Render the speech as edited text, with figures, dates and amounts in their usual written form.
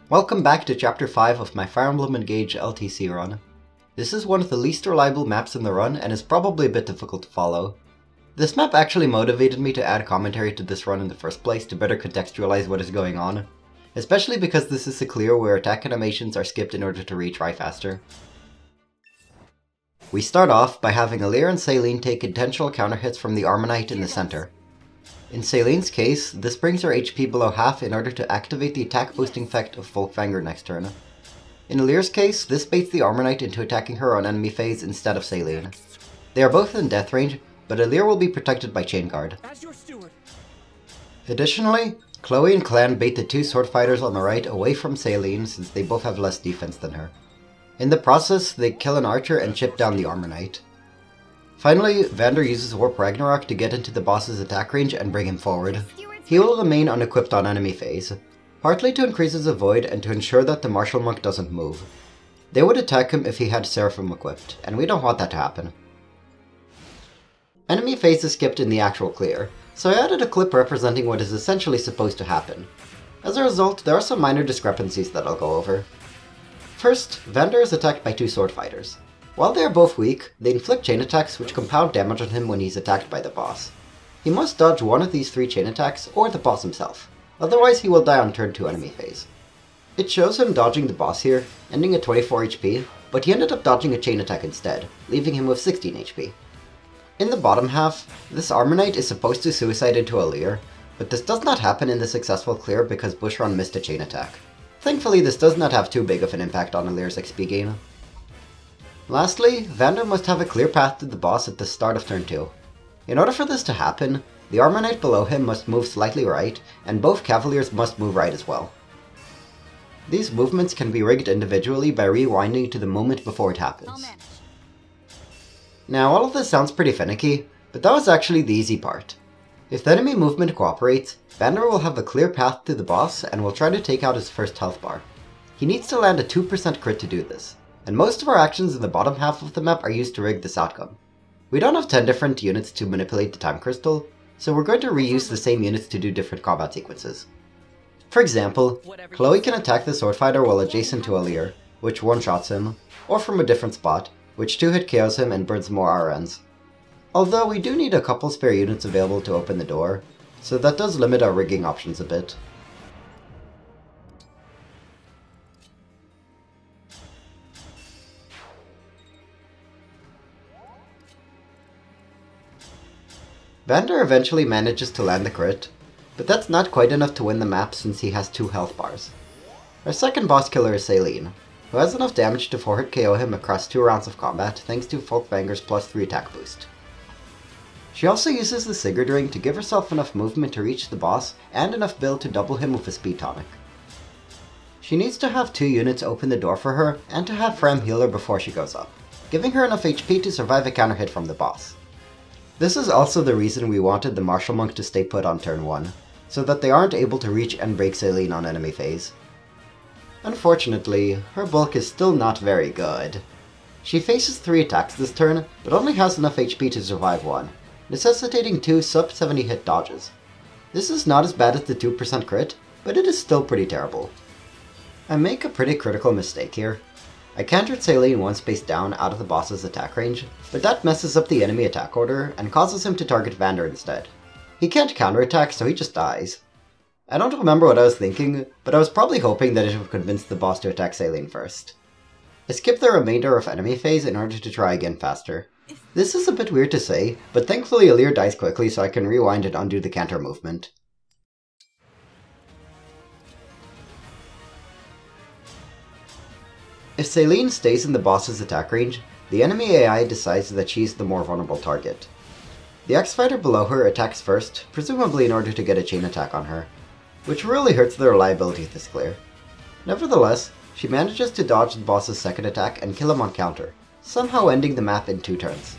Welcome back to Chapter 5 of my Fire Emblem Engage LTC run. This is one of the least reliable maps in the run and is probably a bit difficult to follow. This map actually motivated me to add commentary to this run in the first place to better contextualize what is going on, especially because this is a clear where attack animations are skipped in order to retry faster. We start off by having Alir and Celine take intentional counter hits from the Armonite in the center. In Celine's case, this brings her HP below half in order to activate the attack boosting effect of Vander next turn. In Alir's case, this baits the Armonite into attacking her on enemy phase instead of Celine. They are both in death range, but Alir will be protected by Chain Guard. Additionally, Chloe and Clan bait the two sword fighters on the right away from Celine since they both have less defense than her. In the process, they kill an archer and chip down the Armonite. Finally, Vander uses Warp Ragnarok to get into the boss's attack range and bring him forward. He will remain unequipped on enemy phase, partly to increase his avoid and to ensure that the Martial Monk doesn't move. They would attack him if he had Seraphim equipped, and we don't want that to happen. Enemy phase is skipped in the actual clear, so I added a clip representing what is essentially supposed to happen. As a result, there are some minor discrepancies that I'll go over. First, Vander is attacked by two sword fighters. While they are both weak, they inflict chain attacks which compound damage on him when he's attacked by the boss. He must dodge one of these three chain attacks or the boss himself, otherwise he will die on turn 2 enemy phase. It shows him dodging the boss here, ending at 24 HP, but he ended up dodging a chain attack instead, leaving him with 16 HP. In the bottom half, this Armonite is supposed to suicide into Alir, but this does not happen in the successful clear because Bushron missed a chain attack. Thankfully, this does not have too big of an impact on Alir's XP gain. Lastly, Vander must have a clear path to the boss at the start of turn 2. In order for this to happen, the Armonite below him must move slightly right, and both Cavaliers must move right as well. These movements can be rigged individually by rewinding to the moment before it happens. Now all of this sounds pretty finicky, but that was actually the easy part. If the enemy movement cooperates, Vander will have a clear path to the boss and will try to take out his first health bar. He needs to land a 2% crit to do this, and most of our actions in the bottom half of the map are used to rig this outcome. We don't have 10 different units to manipulate the time crystal, so we're going to reuse the same units to do different combat sequences. For example, Chloe can attack the sword fighter while adjacent to Alir, which one-shots him, or from a different spot, which 2-hit KOs him and burns more RNs. Although we do need a couple spare units available to open the door, so that does limit our rigging options a bit. Vander eventually manages to land the crit, but that's not quite enough to win the map since he has 2 health bars. Our second boss killer is Celine, who has enough damage to 4-hit KO him across 2 rounds of combat thanks to Vander's +3 attack boost. She also uses the Sigurd ring to give herself enough movement to reach the boss and enough build to double him with a speed tonic. She needs to have 2 units open the door for her and to have Fram heal her before she goes up, giving her enough HP to survive a counter hit from the boss. This is also the reason we wanted the Martial Monk to stay put on turn 1, so that they aren't able to reach and break Celine on enemy phase. Unfortunately, her bulk is still not very good. She faces 3 attacks this turn, but only has enough HP to survive 1, necessitating 2 sub-70 hit dodges. This is not as bad as the 2% crit, but it is still pretty terrible. I make a pretty critical mistake here. I countered Celine one space down out of the boss's attack range, but that messes up the enemy attack order and causes him to target Vander instead. He can't counterattack, so he just dies. I don't remember what I was thinking, but I was probably hoping that it would convince the boss to attack Celine first. I skipped the remainder of enemy phase in order to try again faster. This is a bit weird to say, but thankfully Alir dies quickly so I can rewind and undo the counter movement. If Celine stays in the boss's attack range, the enemy AI decides that she's the more vulnerable target. The X-Fighter below her attacks first, presumably in order to get a chain attack on her, which really hurts the reliability of this clear. Nevertheless, she manages to dodge the boss's second attack and kill him on counter, somehow ending the map in 2 turns.